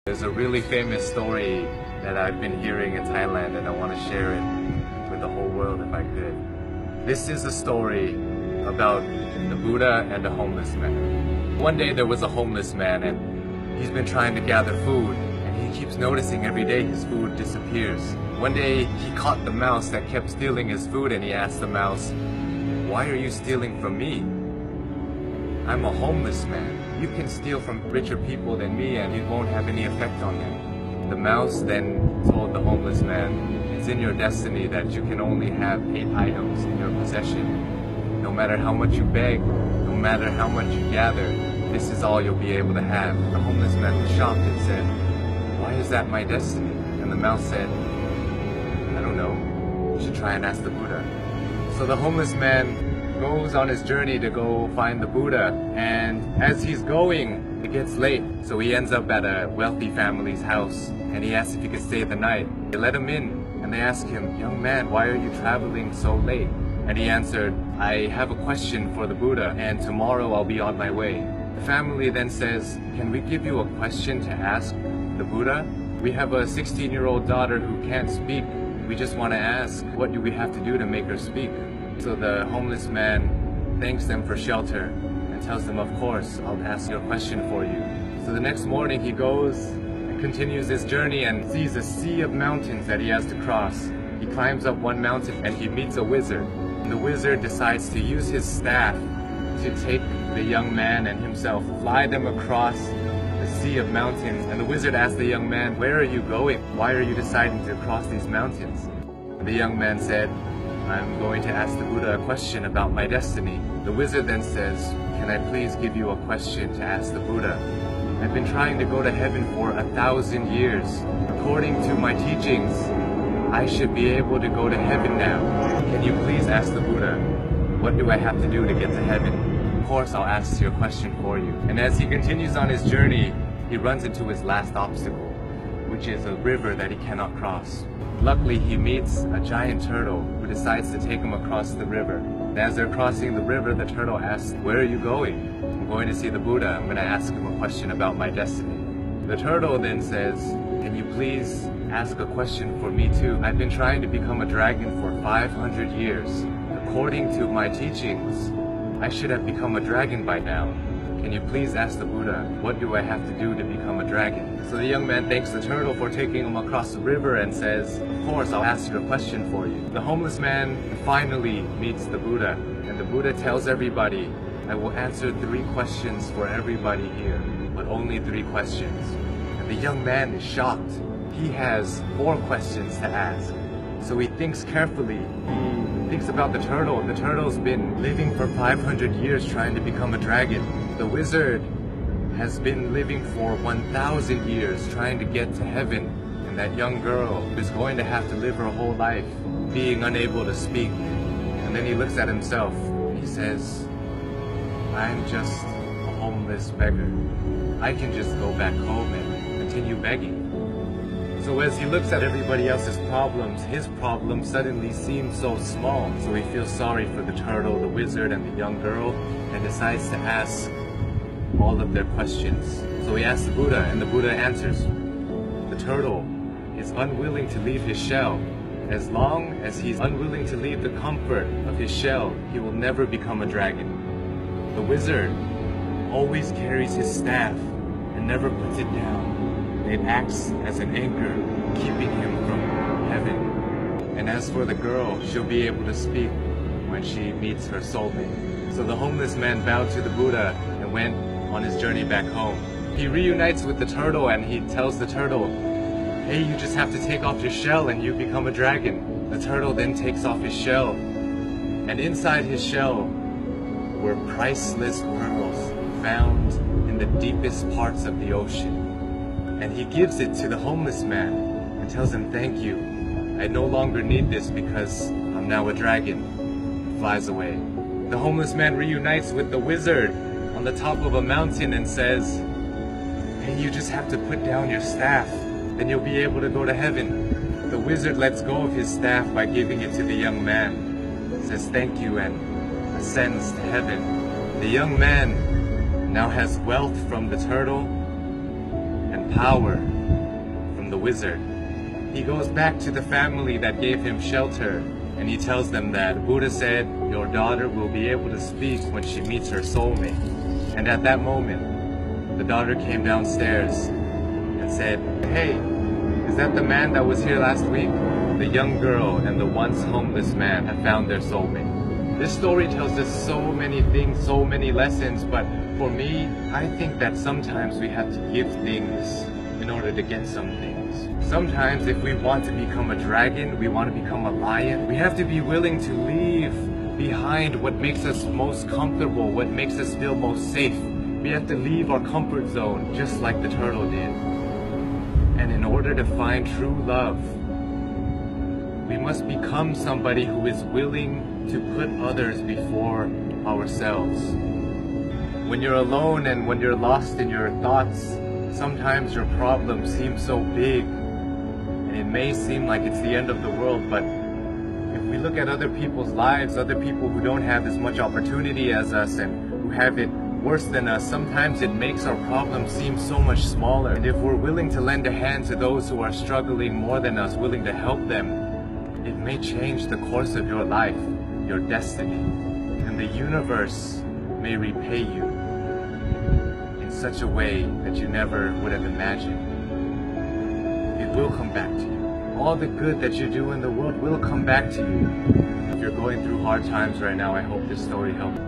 There's a really famous story that I've been hearing in Thailand, and I want to share it with the whole world if I could. This is a story about the Buddha and a homeless man. One day there was a homeless man, and he's been trying to gather food, and he keeps noticing every day his food disappears. One day he caught the mouse that kept stealing his food, and he asked the mouse, "Why are you stealing from me? I'm a homeless man. You can steal from richer people than me and it won't have any effect on them." The mouse then told the homeless man, "It's in your destiny that you can only have 8 items in your possession. No matter how much you beg, no matter how much you gather, this is all you'll be able to have." The homeless man was shocked and said, "Why is that my destiny?" And the mouse said, "I don't know. You should try and ask the Buddha." So the homeless man goes on his journey to go find the Buddha, and as he's going, it gets late. So he ends up at a wealthy family's house, and he asks if he could stay the night. They let him in, and they ask him, "Young man, why are you traveling so late?" And he answered, "I have a question for the Buddha, and tomorrow I'll be on my way." The family then says, "Can we give you a question to ask the Buddha? We have a 16-year-old daughter who can't speak. We just want to ask, what do we have to do to make her speak?" So the homeless man thanks them for shelter and tells them, "Of course, I'll ask your question for you." So the next morning he goes and continues his journey and sees a sea of mountains that he has to cross. He climbs up one mountain and he meets a wizard. And the wizard decides to use his staff to take the young man and himself, fly them across the sea of mountains. And the wizard asks the young man, "Where are you going? Why are you deciding to cross these mountains?" And the young man said, "I'm going to ask the Buddha a question about my destiny." The wizard then says, "Can I please give you a question to ask the Buddha? I've been trying to go to heaven for 1,000 years. According to my teachings, I should be able to go to heaven now. Can you please ask the Buddha, what do I have to do to get to heaven?" "Of course, I'll ask your question for you." And as he continues on his journey, he runs into his last obstacle, which is a river that he cannot cross. Luckily, he meets a giant turtle who decides to take him across the river. And as they're crossing the river, the turtle asks, "Where are you going?" "I'm going to see the Buddha. I'm going to ask him a question about my destiny." The turtle then says, "Can you please ask a question for me too? I've been trying to become a dragon for 500 years. According to my teachings, I should have become a dragon by now. Can you please ask the Buddha, what do I have to do to become a dragon?" So the young man thanks the turtle for taking him across the river and says, "Of course, I'll ask you a question for you." The homeless man finally meets the Buddha, and the Buddha tells everybody, "I will answer 3 questions for everybody here, but only 3 questions." And the young man is shocked. He has 4 questions to ask. So he thinks carefully. He thinks about the turtle. The turtle's been living for 500 years trying to become a dragon. The wizard has been living for 1,000 years trying to get to heaven. And that young girl is going to have to live her whole life being unable to speak. And then he looks at himself. He says, "I'm just a homeless beggar. I can just go back home and continue begging." So as he looks at everybody else's problems, his problem suddenly seems so small. So he feels sorry for the turtle, the wizard, and the young girl, and decides to ask all of their questions. So he asks the Buddha, and the Buddha answers. The turtle is unwilling to leave his shell. As long as he's unwilling to leave the comfort of his shell, he will never become a dragon. The wizard always carries his staff and never puts it down. It acts as an anchor, keeping him from heaven. And as for the girl, she'll be able to speak when she meets her soulmate. So the homeless man bowed to the Buddha and went on his journey back home. He reunites with the turtle and he tells the turtle, "Hey, you just have to take off your shell and you become a dragon." The turtle then takes off his shell, and inside his shell were priceless pearls found in the deepest parts of the ocean. And he gives it to the homeless man and tells him, "Thank you. I no longer need this because I'm now a dragon." Flies away. The homeless man reunites with the wizard on the top of a mountain and says, "Hey, you just have to put down your staff, then you'll be able to go to heaven." The wizard lets go of his staff by giving it to the young man, says thank you, and ascends to heaven. The young man now has wealth from the turtle and power from the wizard. He goes back to the family that gave him shelter, and he tells them that Buddha said, your daughter will be able to speak when she meets her soulmate. And at that moment, the daughter came downstairs and said, hey, is that the man that was here last week? The young girl and the once homeless man have found their soulmate. This story tells us so many things, so many lessons, but for me, I think that sometimes we have to give things in order to get some things. Sometimes if we want to become a dragon, we want to become a lion, we have to be willing to leave behind what makes us most comfortable, what makes us feel most safe. We have to leave our comfort zone, just like the turtle did. And in order to find true love, we must become somebody who is willing to put others before ourselves. When you're alone and when you're lost in your thoughts, sometimes your problems seem so big, and it may seem like it's the end of the world, but if we look at other people's lives, other people who don't have as much opportunity as us and who have it worse than us, sometimes it makes our problems seem so much smaller. And if we're willing to lend a hand to those who are struggling more than us, willing to help them, it may change the course of your life, your destiny, and the universe may repay you in such a way that you never would have imagined. It will come back to you. All the good that you do in the world will come back to you. If you're going through hard times right now, I hope this story helped.